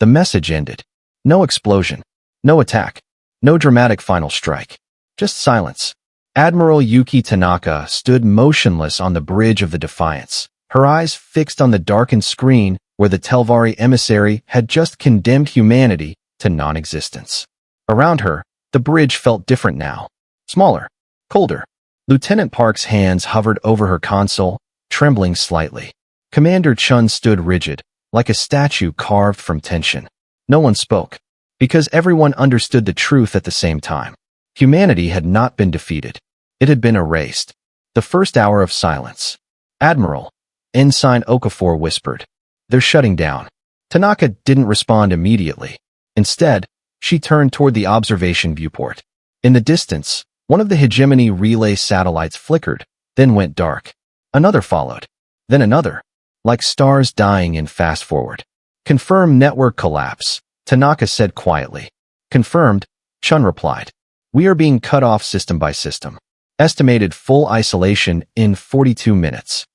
The message ended. No explosion. No attack. No dramatic final strike. Just silence. Admiral Yuki Tanaka stood motionless on the bridge of the Defiance, her eyes fixed on the darkened screen where the Telvari emissary had just condemned humanity to non-existence. Around her, the bridge felt different now. Smaller. Colder. Lieutenant Park's hands hovered over her console, trembling slightly. Commander Chun stood rigid, like a statue carved from tension. No one spoke, because everyone understood the truth at the same time. Humanity had not been defeated. It had been erased. The first hour of silence. Admiral, Ensign Okafor whispered. They're shutting down. Tanaka didn't respond immediately. Instead, she turned toward the observation viewport. In the distance, one of the hegemony relay satellites flickered, then went dark. Another followed. Then another. Like stars dying in fast forward. Confirm network collapse, Tanaka said quietly. Confirmed, Chun replied. We are being cut off system by system. Estimated full isolation in 42 minutes.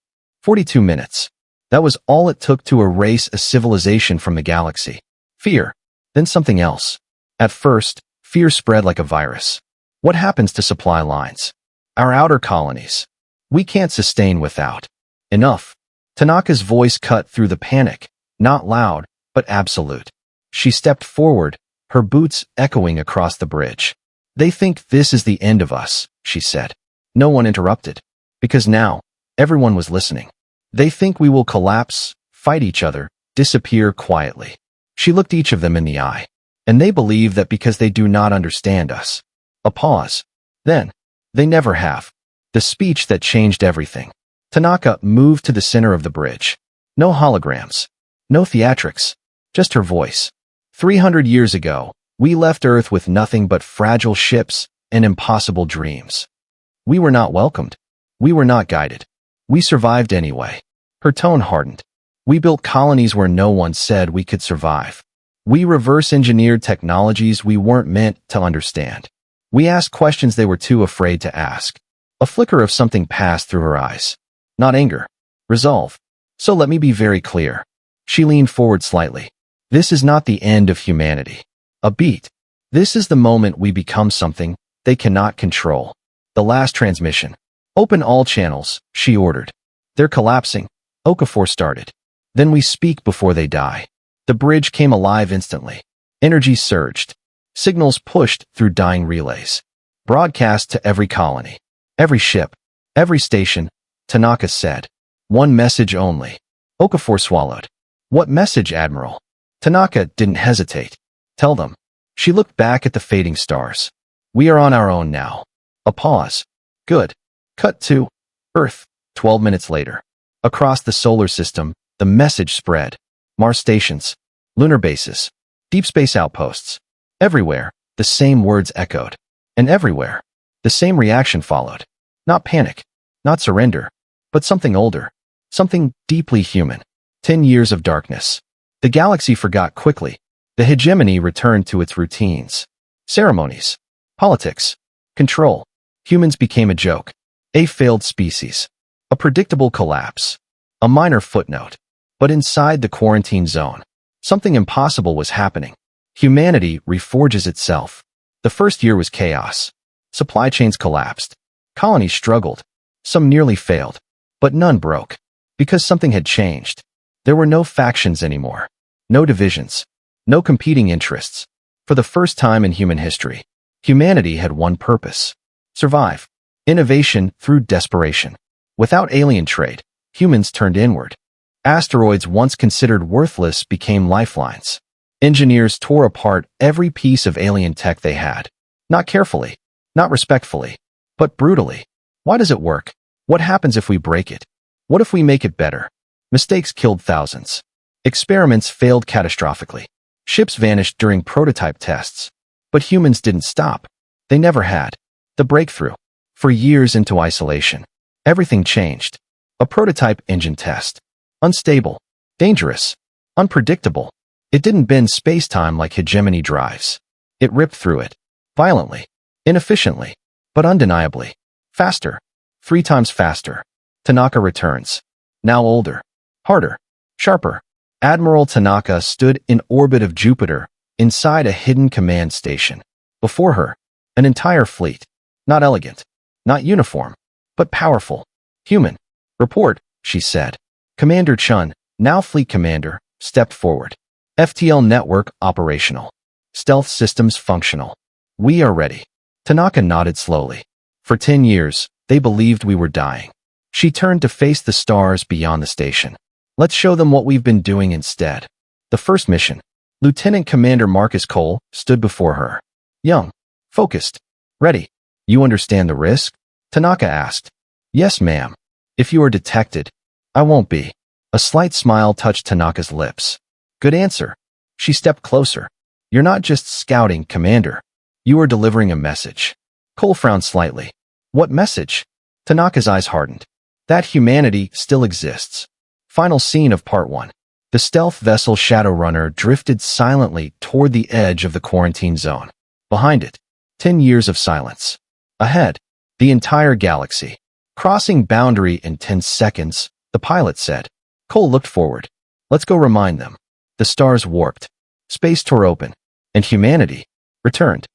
42 minutes. That was all it took to erase a civilization from the galaxy. Fear. Then something else. At first, fear spread like a virus. What happens to supply lines? Our outer colonies. We can't sustain without. Enough. Tanaka's voice cut through the panic, not loud, but absolute. She stepped forward, her boots echoing across the bridge. They think this is the end of us, she said. No one interrupted, because now, everyone was listening. They think we will collapse, fight each other, disappear quietly. She looked each of them in the eye, and they believe that because they do not understand us. A pause. Then, they never have. The speech that changed everything. Tanaka moved to the center of the bridge. No holograms. No theatrics. Just her voice. 300 years ago, we left Earth with nothing but fragile ships and impossible dreams. We were not welcomed. We were not guided. We survived anyway. Her tone hardened. We built colonies where no one said we could survive. We reverse-engineered technologies we weren't meant to understand. We asked questions they were too afraid to ask. A flicker of something passed through her eyes. Not anger. Resolve. So let me be very clear. She leaned forward slightly. This is not the end of humanity. A beat. This is the moment we become something they cannot control. The last transmission. Open all channels, she ordered. They're collapsing. Okafor started. Then we speak before they die. The bridge came alive instantly. Energy surged. Signals pushed through dying relays. Broadcast to every colony. Every ship. Every station. Tanaka said. One message only. Okafor swallowed. What message, Admiral? Tanaka didn't hesitate. Tell them. She looked back at the fading stars. We are on our own now. A pause. Good. Cut to Earth. 12 minutes later. Across the solar system, the message spread. Mars stations. Lunar bases. Deep space outposts. Everywhere, the same words echoed. And everywhere, the same reaction followed. Not panic. Not surrender. But something older. Something deeply human. 10 years of darkness. The galaxy forgot quickly. The hegemony returned to its routines. Ceremonies. Politics. Control. Humans became a joke. A failed species. A predictable collapse. A minor footnote. But inside the quarantine zone, something impossible was happening. Humanity reforges itself. The first year was chaos. Supply chains collapsed. Colonies struggled. Some nearly failed. But none broke. Because something had changed. There were no factions anymore. No divisions. No competing interests. For the first time in human history, humanity had one purpose. Survive. Innovation through desperation. Without alien trade, humans turned inward. Asteroids once considered worthless became lifelines. Engineers tore apart every piece of alien tech they had. Not carefully, not respectfully, but brutally. Why does it work? What happens if we break it? What if we make it better? Mistakes killed thousands. Experiments failed catastrophically. Ships vanished during prototype tests. But humans didn't stop. They never had. The breakthrough. For years into isolation. Everything changed. A prototype engine test. Unstable. Dangerous. Unpredictable. It didn't bend space-time like hegemony drives. It ripped through it. Violently. Inefficiently. But undeniably. Faster. 3 times faster. Tanaka returns. Now older. Harder. Sharper. Admiral Tanaka stood in orbit of Jupiter, inside a hidden command station. Before her, an entire fleet. Not elegant, not uniform, but powerful. Human. Report, she said. Commander Chun, now fleet commander, stepped forward. FTL network operational. Stealth systems functional. We are ready. Tanaka nodded slowly. For 10 years, they believed we were dying. She turned to face the stars beyond the station. Let's show them what we've been doing instead. The first mission. Lieutenant Commander Marcus Cole stood before her. Young, focused, ready. You understand the risk? Tanaka asked. Yes, ma'am. If you are detected, I won't be. A slight smile touched Tanaka's lips. Good answer. She stepped closer. You're not just scouting, Commander. You are delivering a message. Cole frowned slightly. What message? Tanaka's eyes hardened. That humanity still exists. Final scene of Part 1. The stealth vessel Shadowrunner drifted silently toward the edge of the quarantine zone. Behind it, 10 years of silence. Ahead, the entire galaxy. Crossing boundary in 10 seconds, the pilot said. Cole looked forward. Let's go remind them. The stars warped. Space tore open. And humanity returned.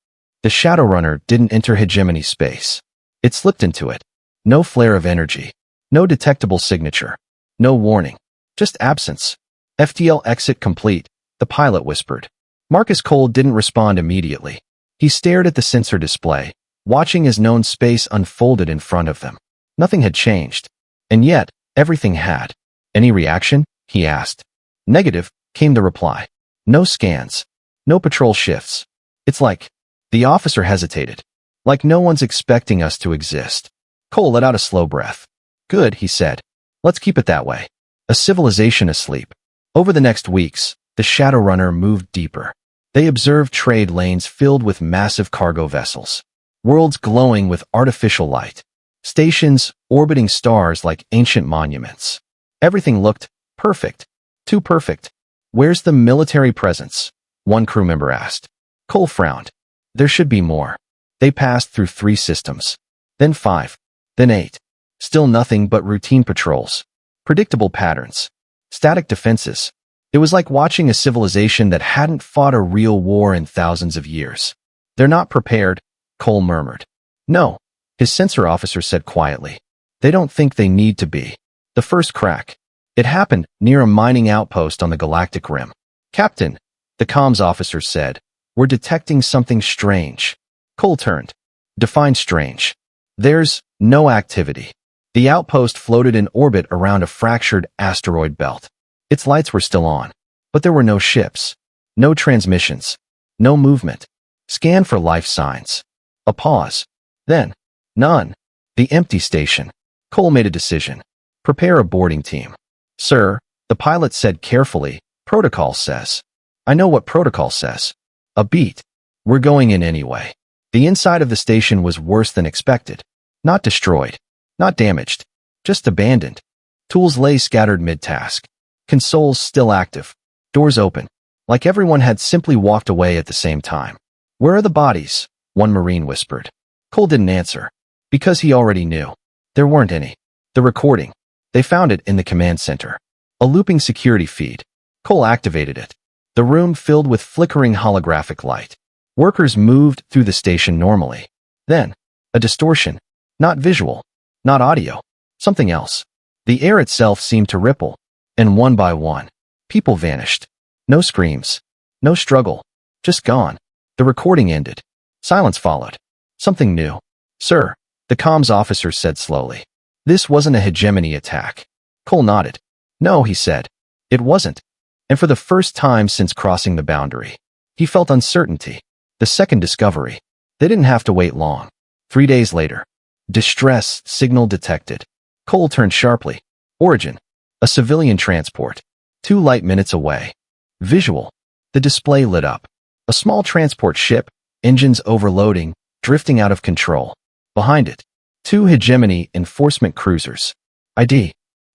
The Shadowrunner didn't enter hegemony space. It slipped into it. No flare of energy. No detectable signature. No warning. Just absence. FTL exit complete, the pilot whispered. Marcus Cole didn't respond immediately. He stared at the sensor display, watching as known space unfolded in front of them. Nothing had changed. And yet, everything had. Any reaction? He asked. Negative, came the reply. No scans. No patrol shifts. It's like... The officer hesitated. Like no one's expecting us to exist. Cole let out a slow breath. Good, he said. Let's keep it that way. A civilization asleep. Over the next weeks, the Shadowrunner moved deeper. They observed trade lanes filled with massive cargo vessels. Worlds glowing with artificial light. Stations orbiting stars like ancient monuments. Everything looked perfect. Too perfect. Where's the military presence? One crew member asked. Cole frowned. There should be more. They passed through 3 systems. Then 5. Then 8. Still nothing but routine patrols. Predictable patterns. Static defenses. It was like watching a civilization that hadn't fought a real war in thousands of years. They're not prepared, Cole murmured. No, his sensor officer said quietly. They don't think they need to be. The first crack. It happened near a mining outpost on the galactic rim. Captain, the comms officer said, we're detecting something strange. Cole turned. Define strange. There's no activity. The outpost floated in orbit around a fractured asteroid belt. Its lights were still on, but there were no ships, no transmissions, no movement. Scan for life signs. A pause. Then, none. The empty station. Cole made a decision. Prepare a boarding team. Sir, the pilot said carefully, protocol says. I know what protocol says. A beat. We're going in anyway. The inside of the station was worse than expected. Not destroyed. Not damaged. Just abandoned. Tools lay scattered mid-task. Consoles still active. Doors open. Like everyone had simply walked away at the same time. Where are the bodies? One Marine whispered. Cole didn't answer. Because he already knew. There weren't any. The recording. They found it in the command center. A looping security feed. Cole activated it. The room filled with flickering holographic light. Workers moved through the station normally. Then, a distortion. Not visual. Not audio. Something else. The air itself seemed to ripple. And one by one, people vanished. No screams. No struggle. Just gone. The recording ended. Silence followed. Something new. Sir, the comms officer said slowly. This wasn't a hegemony attack. Cole nodded. No, he said. It wasn't. And for the first time since crossing the boundary, he felt uncertainty. The second discovery. They didn't have to wait long. 3 days later. Distress signal detected. Cole turned sharply. Origin. A civilian transport. 2 light minutes away. Visual. The display lit up. A small transport ship, engines overloading, drifting out of control. Behind it, 2 hegemony enforcement cruisers. ID.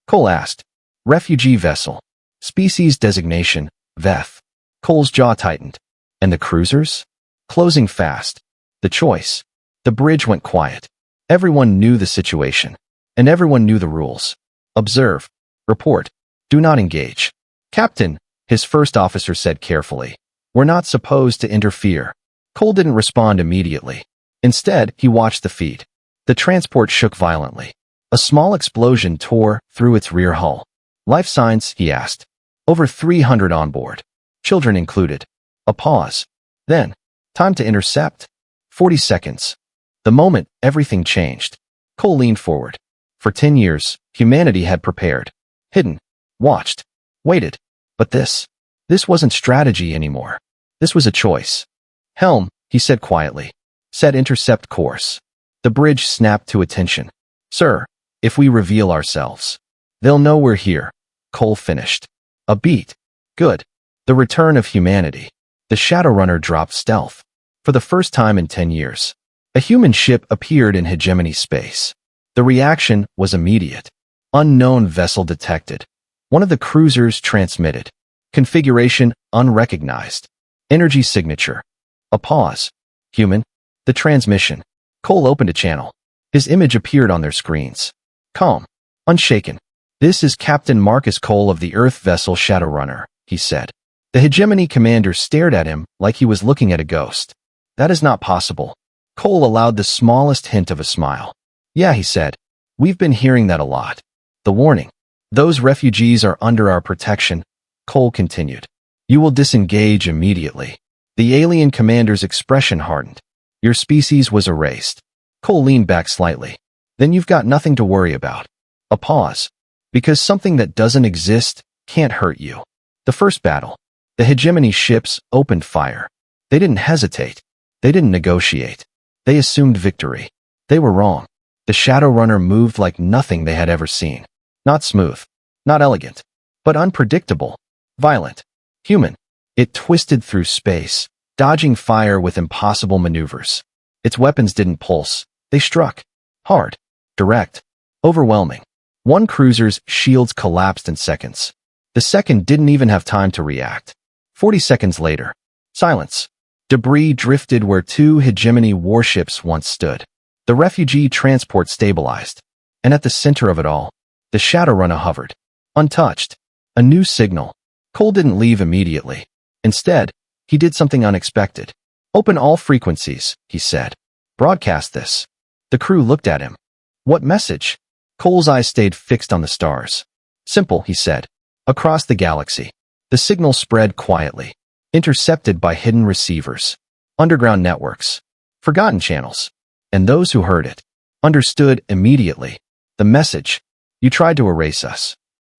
Cole asked. Refugee vessel. Species designation, VEF. Cole's jaw tightened. And the cruisers? Closing fast. The choice. The bridge went quiet. Everyone knew the situation. And everyone knew the rules. Observe. Report. Do not engage. Captain, his first officer said carefully. We're not supposed to interfere. Cole didn't respond immediately. Instead, he watched the feed. The transport shook violently. A small explosion tore through its rear hull. Life signs, he asked. Over 300 on board. Children included. A pause. Then, time to intercept. 40 seconds. The moment, everything changed. Cole leaned forward. For 10 years, humanity had prepared. Hidden. Watched. Waited. But this wasn't strategy anymore. This was a choice. Helm, he said quietly. Set intercept course. The bridge snapped to attention. Sir, if we reveal ourselves, they'll know we're here. Cole finished. A beat. Good. The return of humanity. The Shadowrunner dropped stealth. For the first time in 10 years, a human ship appeared in hegemony space. The reaction was immediate. Unknown vessel detected. One of the cruisers transmitted. Configuration unrecognized. Energy signature. A pause. Human. The transmission. Cole opened a channel. His image appeared on their screens. Calm. Unshaken. This is Captain Marcus Cole of the Earth vessel Shadowrunner, he said. The hegemony commander stared at him like he was looking at a ghost. That is not possible. Cole allowed the smallest hint of a smile. Yeah, he said. We've been hearing that a lot. The warning. Those refugees are under our protection. Cole continued. You will disengage immediately. The alien commander's expression hardened. Your species was erased. Cole leaned back slightly. Then you've got nothing to worry about. A pause. Because something that doesn't exist can't hurt you. The first battle. The hegemony ships opened fire. They didn't hesitate. They didn't negotiate. They assumed victory. They were wrong. The Shadowrunner moved like nothing they had ever seen. Not smooth. Not elegant. But unpredictable. Violent. Human. It twisted through space, dodging fire with impossible maneuvers. Its weapons didn't pulse. They struck. Hard. Direct. Overwhelming. One cruiser's shields collapsed in seconds. The second didn't even have time to react. 40 seconds later. Silence. Debris drifted where two hegemony warships once stood. The refugee transport stabilized. And at the center of it all, the Shadowrunner hovered. Untouched. A new signal. Cole didn't leave immediately. Instead, he did something unexpected. Open all frequencies, he said. Broadcast this. The crew looked at him. What message? Cole's eyes stayed fixed on the stars. Simple, he said. Across the galaxy. The signal spread quietly. Intercepted by hidden receivers. Underground networks. Forgotten channels. And those who heard it understood immediately. The message. You tried to erase us.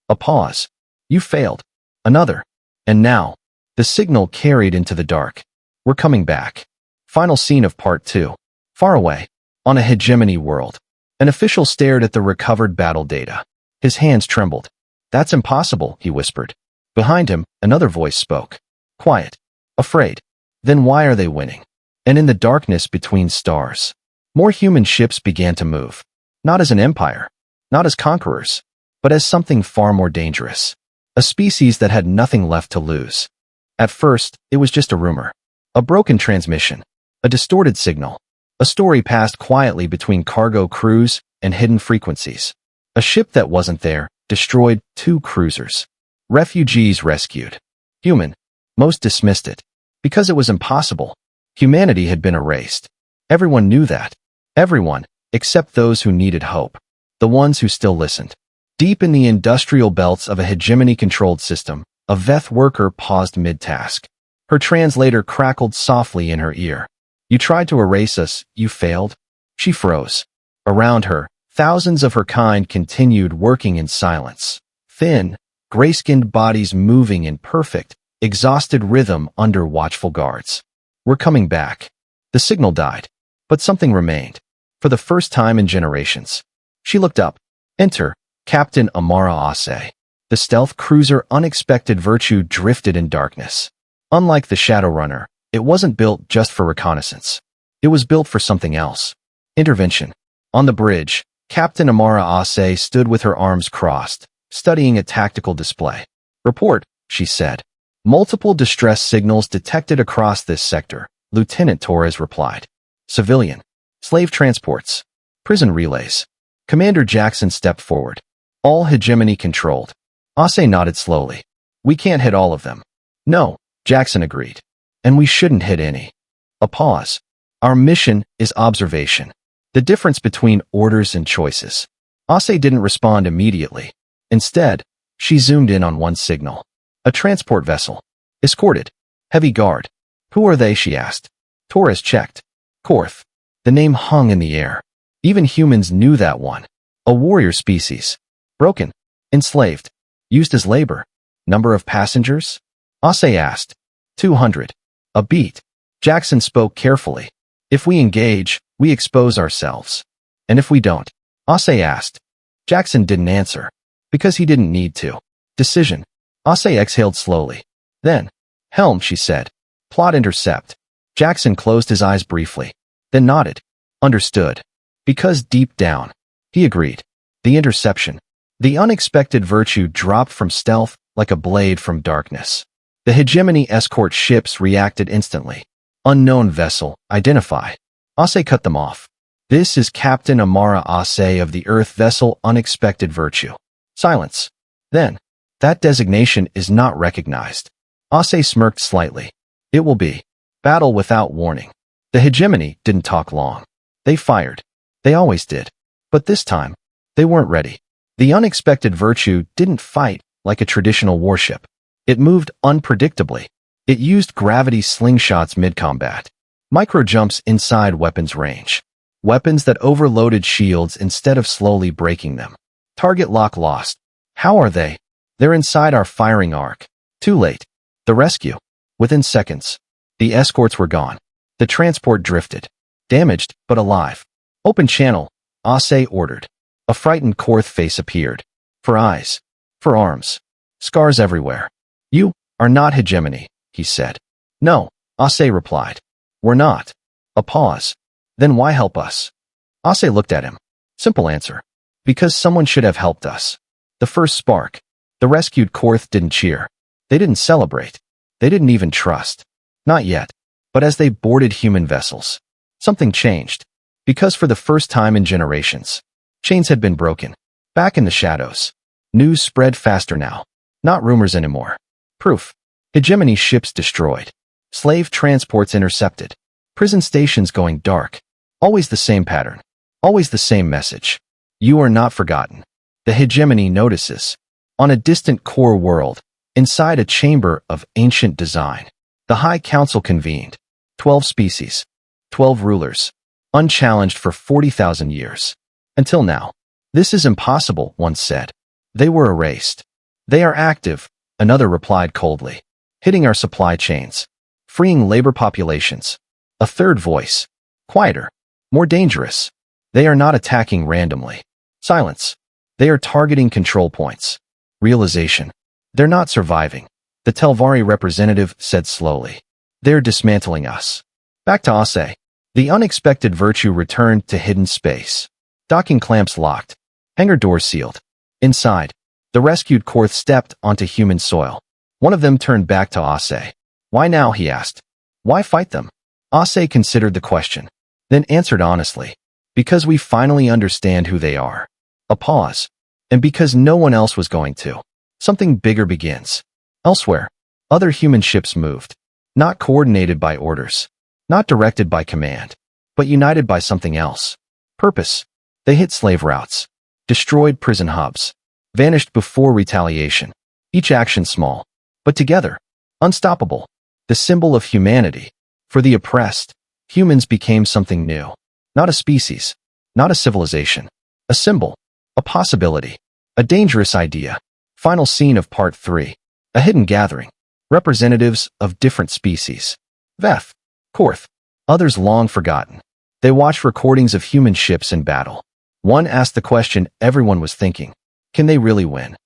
A pause. You failed. Another. And now, the signal carried into the dark. We're coming back. Final scene of part 2. Far away. On a hegemony world. An official stared at the recovered battle data. His hands trembled. That's impossible, he whispered. Behind him, another voice spoke. Quiet. Afraid. Then why are they winning? And in the darkness between stars, more human ships began to move. Not as an empire. Not as conquerors. But as something far more dangerous. A species that had nothing left to lose. At first, it was just a rumor. A broken transmission. A distorted signal. A story passed quietly between cargo crews and hidden frequencies. A ship that wasn't there destroyed 2 cruisers. Refugees rescued. Human. Most dismissed it. Because it was impossible. Humanity had been erased. Everyone knew that. Everyone, except those who needed hope. The ones who still listened. Deep in the industrial belts of a hegemony-controlled system, a Veth worker paused mid-task. Her translator crackled softly in her ear. You tried to erase us, you failed? She froze. Around her, thousands of her kind continued working in silence. Thin, gray-skinned bodies moving in perfect, exhausted rhythm under watchful guards. We're coming back. The signal died. But something remained. For the first time in generations. She looked up. Enter, Captain Amara Ase. The stealth cruiser unexpected virtue drifted in darkness. Unlike the Shadowrunner, it wasn't built just for reconnaissance. It was built for something else. Intervention. On the bridge, Captain Amara Ase stood with her arms crossed, studying a tactical display. Report, she said. Multiple distress signals detected across this sector, Lieutenant Torres replied. Civilian. Slave transports. Prison relays. Commander Jackson stepped forward. All hegemony controlled. Ase nodded slowly. We can't hit all of them. No, Jackson agreed. And we shouldn't hit any. A pause. Our mission is observation. The difference between orders and choices. Ase didn't respond immediately. Instead, she zoomed in on one signal. A transport vessel. Escorted. Heavy guard. Who are they, she asked. Torres checked. Korth. The name hung in the air. Even humans knew that one. A warrior species. Broken. Enslaved. Used as labor. Number of passengers? Ase asked. 200. A beat. Jackson spoke carefully. If we engage, we expose ourselves. And if we don't? Ase asked. Jackson didn't answer. Because he didn't need to. Decision. Ase exhaled slowly. Then, helm, she said. Plot intercept. Jackson closed his eyes briefly. Then nodded. Understood. Because deep down. He agreed. The interception. The unexpected virtue dropped from stealth like a blade from darkness. The hegemony escort ships reacted instantly. Unknown vessel, identify. Ase cut them off. This is Captain Amara Ase of the Earth vessel Unexpected Virtue. Silence. Then, that designation is not recognized. Ase smirked slightly. It will be. Battle without warning. The hegemony didn't talk long. They fired. They always did. But this time, they weren't ready. The Unexpected Virtue didn't fight like a traditional warship. It moved unpredictably. It used gravity slingshots mid-combat. Micro-jumps inside weapons range. Weapons that overloaded shields instead of slowly breaking them. Target lock lost. How are they? They're inside our firing arc. Too late. The rescue. Within seconds. The escorts were gone. The transport drifted. Damaged, but alive. Open channel, Ase ordered. A frightened Korth face appeared. For eyes. For arms. Scars everywhere. You are not hegemony, he said. No, Ase replied. We're not. A pause. Then why help us? Ase looked at him. Simple answer. Because someone should have helped us. The first spark. The rescued Korth didn't cheer. They didn't celebrate. They didn't even trust. Not yet. But as they boarded human vessels, something changed. Because for the first time in generations, chains had been broken. Back in the shadows. News spread faster now. Not rumors anymore. Proof. Hegemony ships destroyed. Slave transports intercepted. Prison stations going dark. Always the same pattern. Always the same message. You are not forgotten. The hegemony notices. On a distant core world, inside a chamber of ancient design, the High Council convened. 12 species. 12 rulers. Unchallenged for 40,000 years. Until now. This is impossible, one said. They were erased. They are active, another replied coldly. Hitting our supply chains. Freeing labor populations. A third voice. Quieter. More dangerous. They are not attacking randomly. Silence. They are targeting control points. Realization. They're not surviving. The Telvari representative said slowly. They're dismantling us. Back to Ase. The Unexpected Virtue returned to hidden space. Docking clamps locked. Hangar doors sealed. Inside, the rescued Korth stepped onto human soil. One of them turned back to Ase. Why now, he asked. Why fight them? Ase considered the question, then answered honestly. Because we finally understand who they are. A pause. And because no one else was going to. Something bigger begins. Elsewhere, other human ships moved. Not coordinated by orders. Not directed by command. But united by something else. Purpose. They hit slave routes. Destroyed prison hubs. Vanished before retaliation. Each action small. But together. Unstoppable. The symbol of humanity. For the oppressed, humans became something new. Not a species. Not a civilization. A symbol. A possibility. A dangerous idea. Final scene of part 3. A hidden gathering. Representatives of different species. Veth. Korth. Others long forgotten. They watched recordings of human ships in battle. One asked the question everyone was thinking. Can they really win?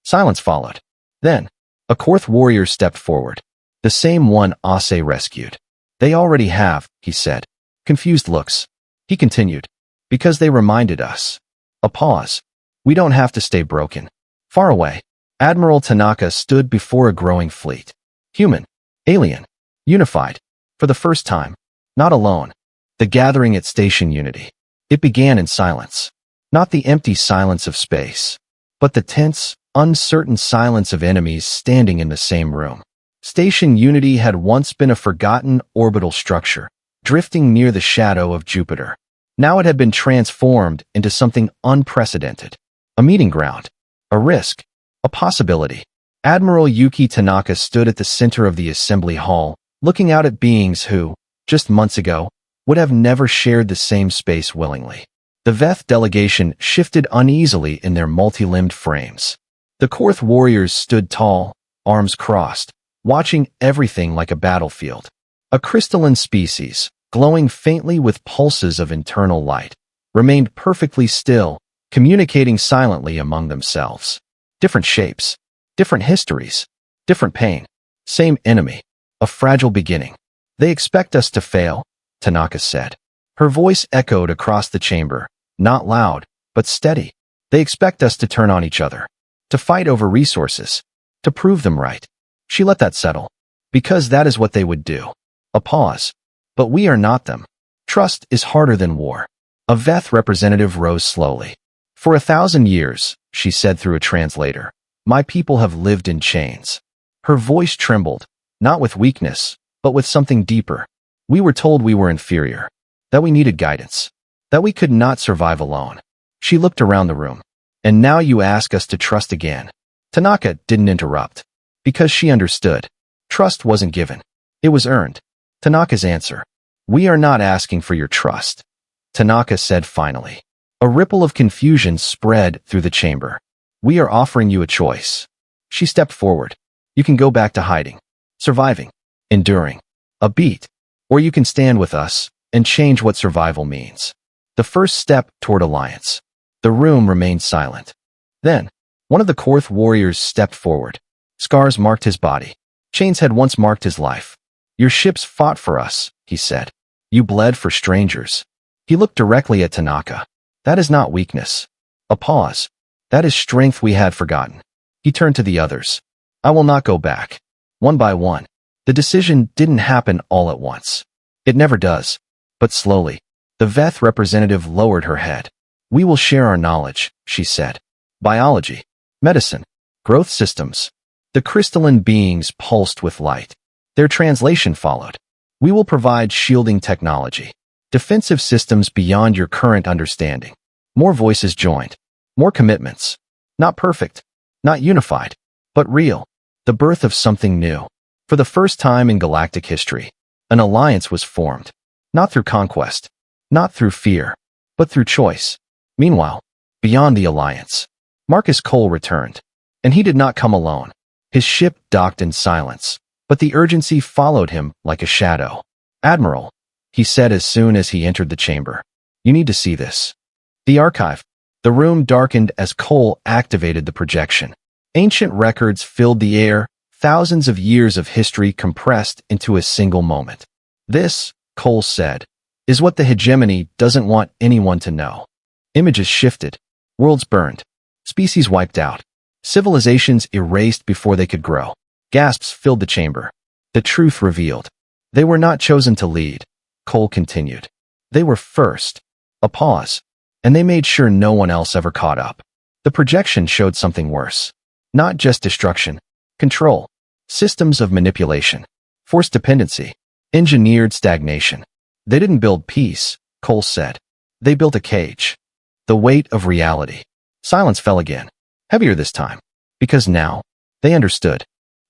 Silence followed. Then, a Korth warrior stepped forward. The same one Ase rescued. They already have, he said. Confused looks. He continued. Because they reminded us. A pause. We don't have to stay broken. Far away, Admiral Tanaka stood before a growing fleet. Human. Alien. Unified. For the first time. Not alone. The gathering at Station Unity. It began in silence. Not the empty silence of space. But the tense, uncertain silence of enemies standing in the same room. Station Unity had once been a forgotten orbital structure, drifting near the shadow of Jupiter. Now it had been transformed into something unprecedented. A meeting ground. A risk. A possibility. Admiral Yuki Tanaka stood at the center of the assembly hall, looking out at beings who, just months ago, would have never shared the same space willingly. The Veth delegation shifted uneasily in their multi-limbed frames. The Korth warriors stood tall, arms crossed, watching everything like a battlefield. A crystalline species, glowing faintly with pulses of internal light, remained perfectly still, communicating silently among themselves. Different shapes, different histories, different pain. Same enemy, a fragile beginning. They expect us to fail, Tanaka said. Her voice echoed across the chamber, not loud, but steady. They expect us to turn on each other, to fight over resources, to prove them right. She let that settle, because that is what they would do. A pause. But we are not them. Trust is harder than war. A Veth representative rose slowly. For 1,000 years, she said through a translator, my people have lived in chains. Her voice trembled, not with weakness, but with something deeper. We were told we were inferior, that we needed guidance, that we could not survive alone. She looked around the room. And now you ask us to trust again. Tanaka didn't interrupt, because she understood. Trust wasn't given. It was earned. Tanaka's answer. We are not asking for your trust, Tanaka said finally. A ripple of confusion spread through the chamber. We are offering you a choice. She stepped forward. You can go back to hiding, surviving, enduring, a beat, or you can stand with us and change what survival means. The first step toward alliance. The room remained silent. Then, one of the Korth warriors stepped forward. Scars marked his body. Chains had once marked his life. Your ships fought for us, he said. You bled for strangers. He looked directly at Tanaka. That is not weakness. A pause. That is strength we had forgotten. He turned to the others. I will not go back. One by one. The decision didn't happen all at once. It never does. But slowly. The Veth representative lowered her head. We will share our knowledge, she said. Biology, medicine, growth systems. The crystalline beings pulsed with light. Their translation followed. We will provide shielding technology, defensive systems beyond your current understanding. More voices joined. More commitments. Not perfect, not unified, but real. The birth of something new. For the first time in galactic history, an alliance was formed. Not through conquest, not through fear, but through choice. Meanwhile, beyond the alliance, Marcus Cole returned. And he did not come alone. His ship docked in silence, but the urgency followed him like a shadow. Admiral, he said as soon as he entered the chamber. You need to see this. The archive. The room darkened as Cole activated the projection. Ancient records filled the air, thousands of years of history compressed into a single moment. This, Cole said, is what the hegemony doesn't want anyone to know. Images shifted, worlds burned, species wiped out, civilizations erased before they could grow. Gasps filled the chamber. The truth revealed. They were not chosen to lead, Cole continued. They were first. A pause. And they made sure no one else ever caught up. The projection showed something worse. Not just destruction. Control. Systems of manipulation. Forced dependency. Engineered stagnation. They didn't build peace, Cole said. They built a cage. The weight of reality. Silence fell again. Heavier this time. Because now, they understood.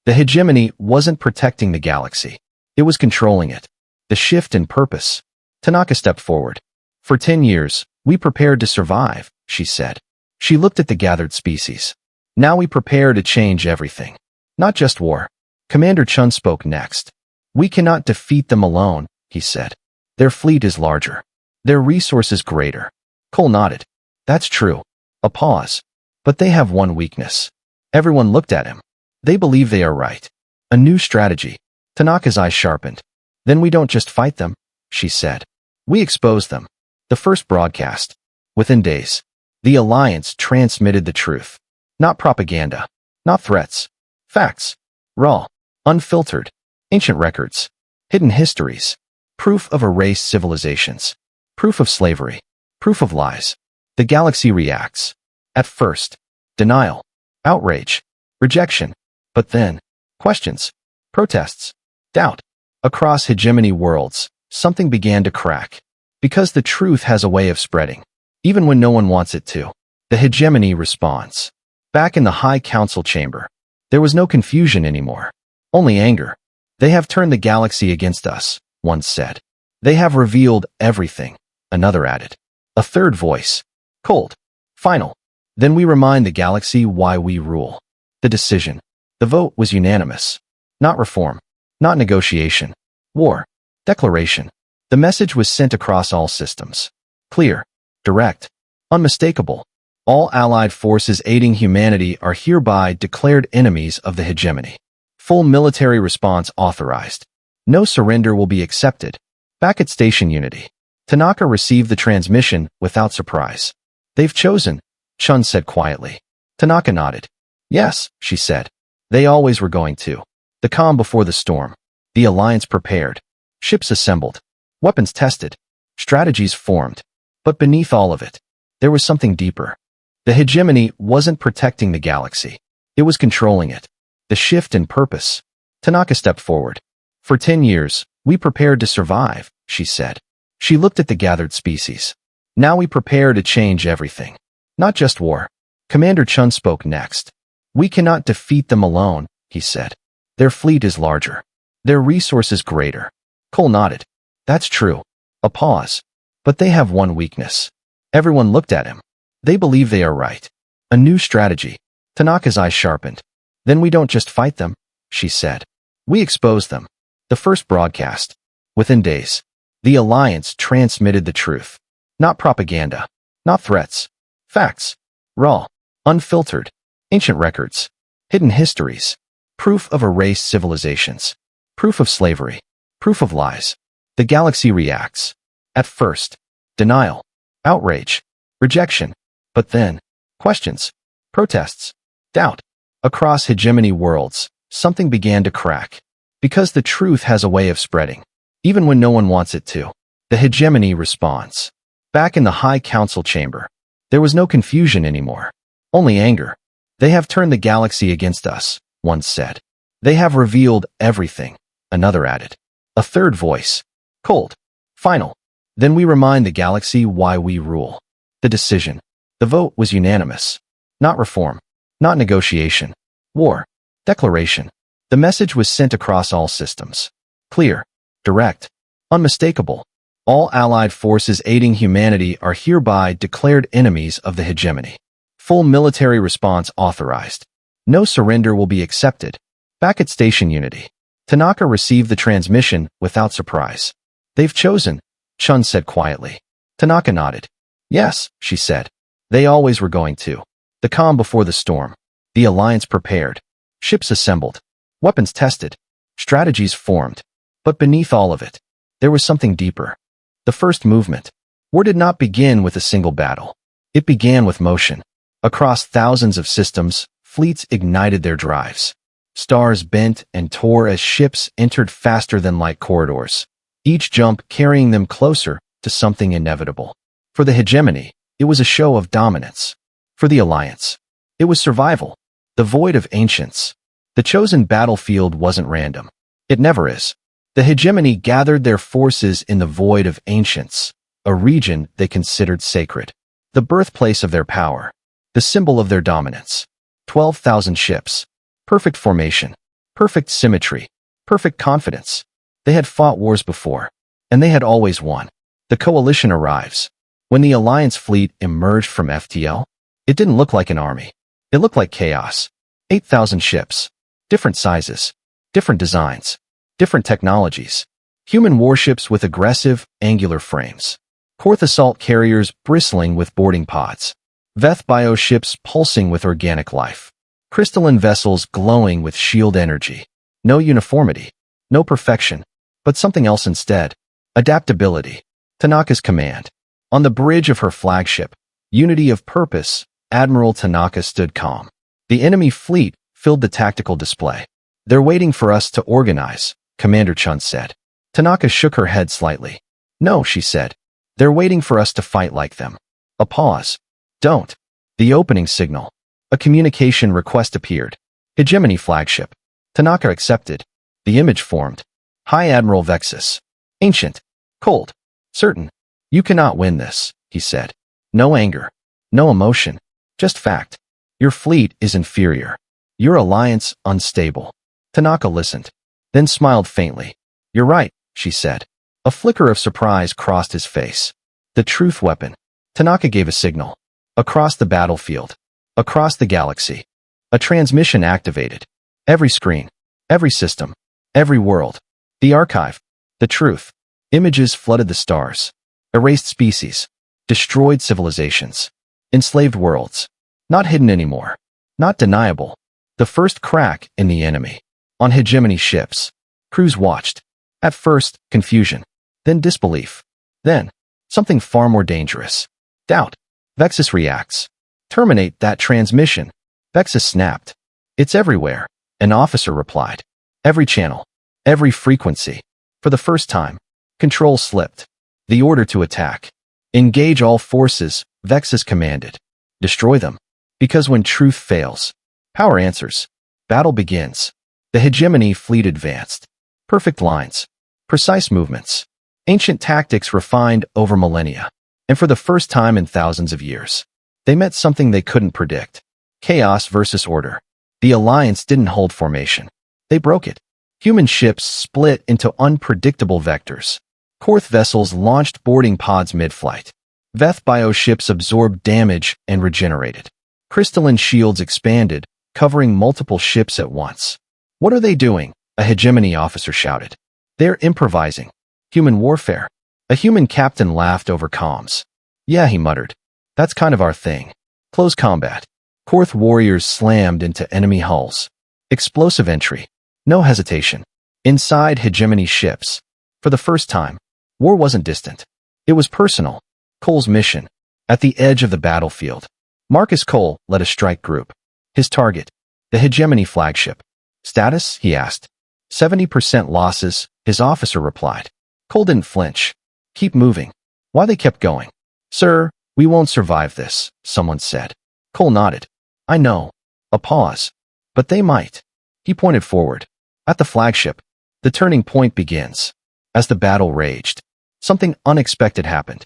The hegemony wasn't protecting the galaxy. It was controlling it. The shift in purpose. Tanaka stepped forward. For 10 years, we prepared to survive, she said. She looked at the gathered species. Now we prepare to change everything. Not just war. Commander Chun spoke next. We cannot defeat them alone, he said. Their fleet is larger. Their resources greater. Cole nodded. That's true. A pause. But they have one weakness. Everyone looked at him. They believe they are right. A new strategy. Tanaka's eyes sharpened. Then we don't just fight them, she said. We expose them. The first broadcast. Within days. The Alliance transmitted the truth. Not propaganda. Not threats. Facts. Raw. Unfiltered. Ancient records. Hidden histories. Proof of erased civilizations. Proof of slavery. Proof of lies. The galaxy reacts. At first. Denial. outrage, rejection, but then, questions, protests, doubt. Across hegemony worlds, something began to crack. Because the truth has a way of spreading, even when no one wants it to. The hegemony responds. Back in the High Council chamber, there was no confusion anymore, only anger. They have turned the galaxy against us, one said. They have revealed everything, another added. A third voice. Cold. Final. Then we remind the galaxy why we rule. The decision. The vote was unanimous. Not reform. Not negotiation. War. Declaration. The message was sent across all systems. Clear. Direct. Unmistakable. All allied forces aiding humanity are hereby declared enemies of the hegemony. Full military response authorized. No surrender will be accepted. Back at Station Unity, Tanaka received the transmission without surprise. They've chosen, Chun said quietly. Tanaka nodded. Yes, she said. They always were going to. The calm before the storm. The alliance prepared. Ships assembled. Weapons tested. Strategies formed. But beneath all of it, there was something deeper. The hegemony wasn't protecting the galaxy. It was controlling it. The shift in purpose. Tanaka stepped forward. For 10 years, we prepared to survive, she said. She looked at the gathered species. Now we prepare to change everything. Not just war. Commander Chun spoke next. We cannot defeat them alone, he said. Their fleet is larger. Their resources greater. Cole nodded. That's true. A pause. But they have one weakness. Everyone looked at him. They believe they are right. A new strategy. Tanaka's eyes sharpened. Then we don't just fight them, she said. We expose them. The first broadcast. Within days, the Alliance transmitted the truth. Not propaganda. Not threats. Facts. Raw. Unfiltered. Ancient records. Hidden histories. Proof of erased civilizations. Proof of slavery. Proof of lies. The galaxy reacts. At first, denial. Outrage. Rejection. But then, questions. Protests. Doubt. Across hegemony worlds, something began to crack. Because the truth has a way of spreading, even when no one wants it to. The hegemony responds. Back in the High Council chamber, there was no confusion anymore, only anger. They have turned the galaxy against us, one said. They have revealed everything, another added. A third voice. Cold. Final. Then we remind the galaxy why we rule. The decision. The vote was unanimous. Not reform. Not negotiation. War. Declaration. The message was sent across all systems. Clear. Direct. Unmistakable. All allied forces aiding humanity are hereby declared enemies of the hegemony. Full military response authorized. No surrender will be accepted. Back at Station Unity, Tanaka received the transmission without surprise. They've chosen, Chun said quietly. Tanaka nodded. Yes, she said. They always were going to. The calm before the storm. The alliance prepared. Ships assembled. Weapons tested. Strategies formed. But beneath all of it, there was something deeper. The first movement. War did not begin with a single battle. It began with motion. Across thousands of systems, fleets ignited their drives. Stars bent and tore as ships entered faster than light corridors, each jump carrying them closer to something inevitable. For the hegemony, it was a show of dominance. For the alliance, it was survival. The void of ancients. The chosen battlefield wasn't random. It never is. The hegemony gathered their forces in the void of ancients, a region they considered sacred. The birthplace of their power. The symbol of their dominance. 12,000 ships. Perfect formation. Perfect symmetry. Perfect confidence. They had fought wars before, and they had always won. The coalition arrives. When the Alliance fleet emerged from FTL, it didn't look like an army. It looked like chaos. 8,000 ships. Different sizes. Different designs. Different technologies. Human warships with aggressive, angular frames. Korth assault carriers bristling with boarding pods. Veth bioships pulsing with organic life. Crystalline vessels glowing with shield energy. No uniformity. No perfection. But something else instead. Adaptability. Tanaka's command. On the bridge of her flagship, Unity of Purpose, Admiral Tanaka stood calm. The enemy fleet filled the tactical display. They're waiting for us to organize, Commander Chun said. Tanaka shook her head slightly. No, she said. They're waiting for us to fight like them. A pause. Don't. The opening signal. A communication request appeared. Hegemony flagship. Tanaka accepted. The image formed. High Admiral Vexus. Ancient. Cold. Certain. You cannot win this, he said. No anger. No emotion. Just fact. Your fleet is inferior. Your alliance unstable. Tanaka listened, then smiled faintly. You're right, she said. A flicker of surprise crossed his face. The truth weapon. Tanaka gave a signal. Across the battlefield. Across the galaxy. A transmission activated. Every screen. Every system. Every world. The archive. The truth. Images flooded the stars. Erased species. Destroyed civilizations. Enslaved worlds. Not hidden anymore. Not deniable. The first crack in the enemy. On hegemony ships. Crews watched. At first, confusion. Then disbelief. Then, something far more dangerous. Doubt. Vexus reacts. Terminate that transmission. Vexus snapped. It's everywhere, an officer replied. Every channel. Every frequency. For the first time, control slipped. The order to attack. Engage all forces, Vexus commanded. Destroy them. Because when truth fails, power answers. Battle begins. The hegemony fleet advanced. Perfect lines. Precise movements. Ancient tactics refined over millennia. And for the first time in thousands of years, they met something they couldn't predict. Chaos versus order. The alliance didn't hold formation. They broke it. Human ships split into unpredictable vectors. Korth vessels launched boarding pods mid-flight. Veth bioships absorbed damage and regenerated. Crystalline shields expanded, covering multiple ships at once. What are they doing? A hegemony officer shouted. They're improvising. Human warfare. A human captain laughed over comms. Yeah, he muttered. That's kind of our thing. Close combat. Korth warriors slammed into enemy hulls. Explosive entry. No hesitation. Inside hegemony ships. For the first time, war wasn't distant. It was personal. Cole's mission. At the edge of the battlefield. Marcus Cole led a strike group. His target. The hegemony flagship. Status? He asked. 70% losses, his officer replied. Cole didn't flinch. Keep moving. Why they kept going? Sir, we won't survive this, someone said. Cole nodded. I know. A pause. But they might. He pointed forward. At the flagship. The turning point begins. As the battle raged, something unexpected happened.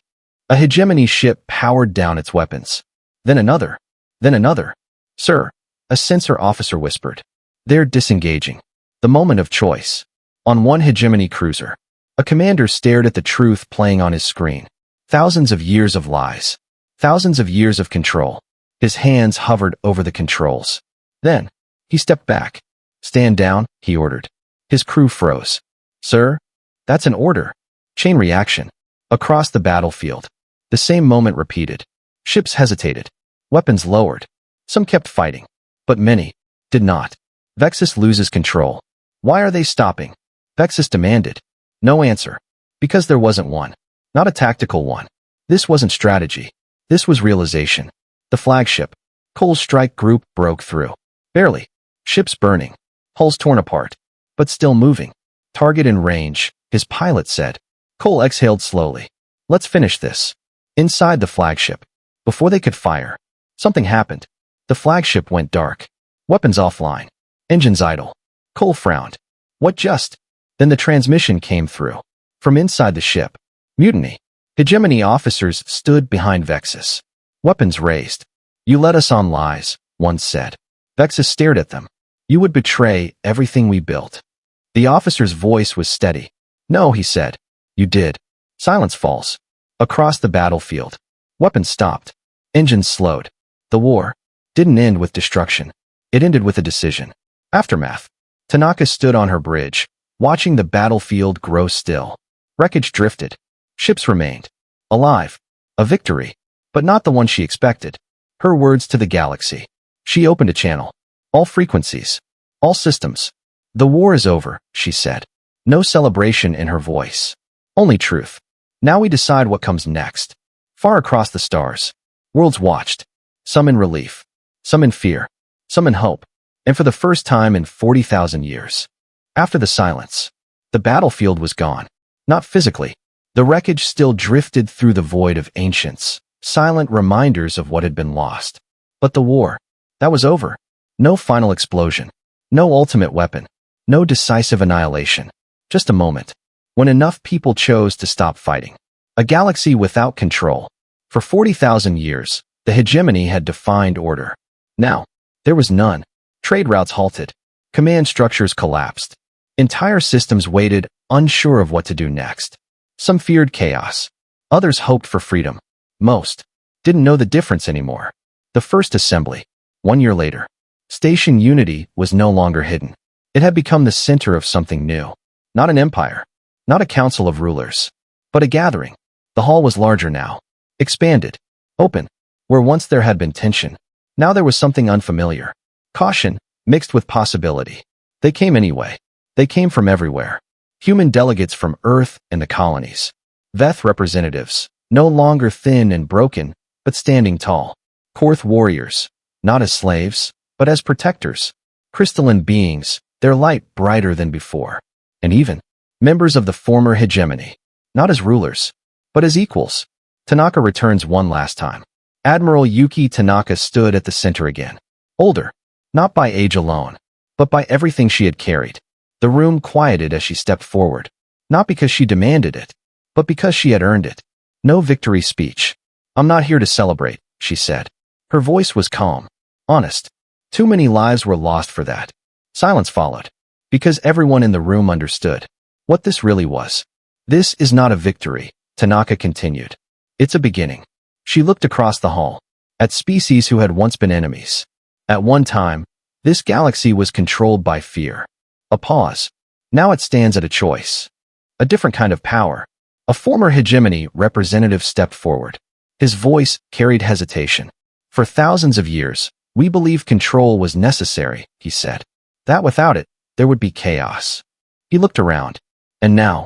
A hegemony ship powered down its weapons. Then another. Then another. Sir, a sensor officer whispered. They're disengaging. The moment of choice. On one hegemony cruiser, a commander stared at the truth playing on his screen. Thousands of years of lies. Thousands of years of control. His hands hovered over the controls. Then, he stepped back. Stand down, he ordered. His crew froze. Sir? That's an order. Chain reaction. Across the battlefield. The same moment repeated. Ships hesitated. Weapons lowered. Some kept fighting. But many did not. Vexus loses control. Why are they stopping? Vexus demanded. No answer. Because there wasn't one. Not a tactical one. This wasn't strategy. This was realization. The flagship. Cole's strike group broke through. Barely. Ships burning. Hulls torn apart. But still moving. Target in range, his pilot said. Cole exhaled slowly. Let's finish this. Inside the flagship. Before they could fire, something happened. The flagship went dark. Weapons offline. Engines idle. Cole frowned. What just? Then the transmission came through. From inside the ship. Mutiny. Hegemony officers stood behind Vexus. Weapons raised. You led us on lies, one said. Vexus stared at them. You would betray everything we built. The officer's voice was steady. No, he said. You did. Silence falls. Across the battlefield. Weapons stopped. Engines slowed. The war didn't end with destruction. It ended with a decision. Aftermath. Tanaka stood on her bridge, watching the battlefield grow still. Wreckage drifted. Ships remained. Alive. A victory. But not the one she expected. Her words to the galaxy. She opened a channel. All frequencies. All systems. The war is over, she said. No celebration in her voice. Only truth. Now we decide what comes next. Far across the stars. Worlds watched. Some in relief. Some in fear. Some in hope. And for the first time in 40,000 years. After the silence, the battlefield was gone. Not physically. The wreckage still drifted through the void of ancients, silent reminders of what had been lost. But the war, That was over. No final explosion. No ultimate weapon. No decisive annihilation. Just a moment. When enough people chose to stop fighting. A galaxy without control. For 40,000 years, the hegemony had defined order. Now, there was none. Trade routes halted. Command structures collapsed. Entire systems waited, unsure of what to do next. Some feared chaos. Others hoped for freedom. Most didn't know the difference anymore. The first assembly. 1 year later. Station Unity was no longer hidden. It had become the center of something new. Not an empire. Not a council of rulers. But a gathering. The hall was larger now. Expanded. Open. Where once there had been tension. Now there was something unfamiliar. Caution, mixed with possibility. They came anyway. They came from everywhere. Human delegates from Earth and the colonies. Veth representatives, no longer thin and broken, but standing tall. Korth warriors, not as slaves, but as protectors. Crystalline beings, their light brighter than before. And even members of the former hegemony, not as rulers, but as equals. Tanaka returns one last time. Admiral Yuki Tanaka stood at the center again. Older, not by age alone, but by everything she had carried. The room quieted as she stepped forward, not because she demanded it, but because she had earned it. No victory speech. I'm not here to celebrate, she said. Her voice was calm, honest. Too many lives were lost for that. Silence followed, because everyone in the room understood what this really was. This is not a victory, Tanaka continued. It's a beginning. She looked across the hall, at species who had once been enemies. At one time, this galaxy was controlled by fear. A pause. Now it stands at a choice. A different kind of power. A former hegemony representative stepped forward. His voice carried hesitation. For thousands of years, we believed control was necessary, he said. That without it, there would be chaos. He looked around. And now,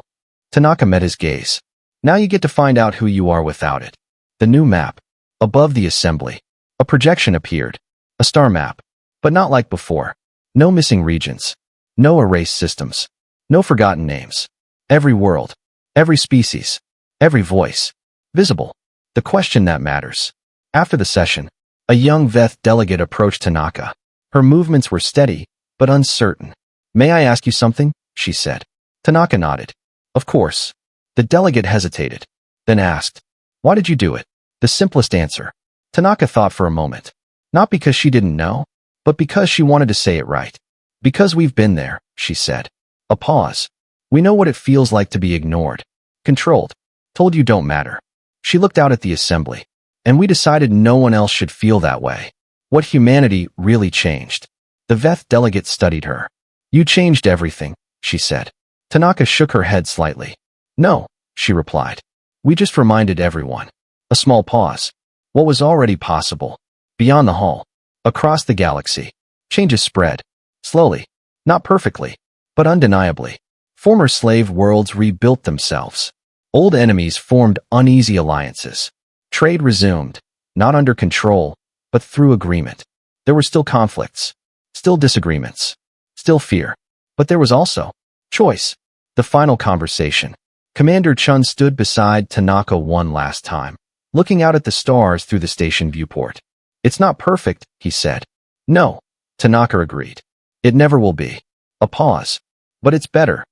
Tanaka met his gaze. Now you get to find out who you are without it. The new map. Above the assembly. A projection appeared. A star map. But not like before. No missing regions. No erased systems. No forgotten names. Every world. Every species. Every voice. Visible. The question that matters. After the session, a young Veth delegate approached Tanaka. Her movements were steady, but uncertain. May I ask you something? She said. Tanaka nodded. Of course. The delegate hesitated, then asked, why did you do it? The simplest answer. Tanaka thought for a moment. Not because she didn't know, but because she wanted to say it right. Because we've been there, she said. A pause. We know what it feels like to be ignored. Controlled. Told you don't matter. She looked out at the assembly. And we decided no one else should feel that way. What humanity really changed. The Veth delegate studied her. You changed everything, she said. Tanaka shook her head slightly. No, she replied. We just reminded everyone. A small pause. What was already possible. Beyond the hall. Across the galaxy. Changes spread. Slowly. Not perfectly. But undeniably. Former slave worlds rebuilt themselves. Old enemies formed uneasy alliances. Trade resumed. Not under control, but through agreement. There were still conflicts. Still disagreements. Still fear. But there was also choice. The final conversation. Commander Chun stood beside Tanaka one last time, looking out at the stars through the station viewport. It's not perfect, he said. No, Tanaka agreed. It never will be. A pause. But it's better.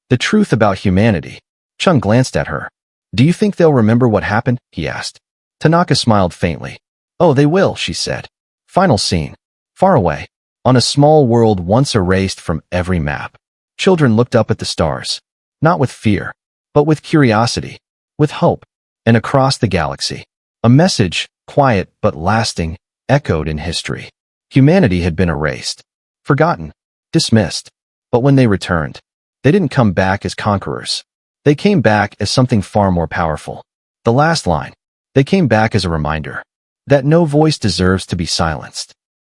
The truth about humanity. Chun glanced at her. Do you think they'll remember what happened? He asked. Tanaka smiled faintly. Oh, they will, she said. Final scene. Far away. On a small world once erased from every map. Children looked up at the stars. Not with fear. But with curiosity, with hope, and across the galaxy. A message, quiet but lasting, echoed in history. Humanity had been erased, forgotten, dismissed. But when they returned, they didn't come back as conquerors. They came back as something far more powerful. The last line. They came back as a reminder that no voice deserves to be silenced.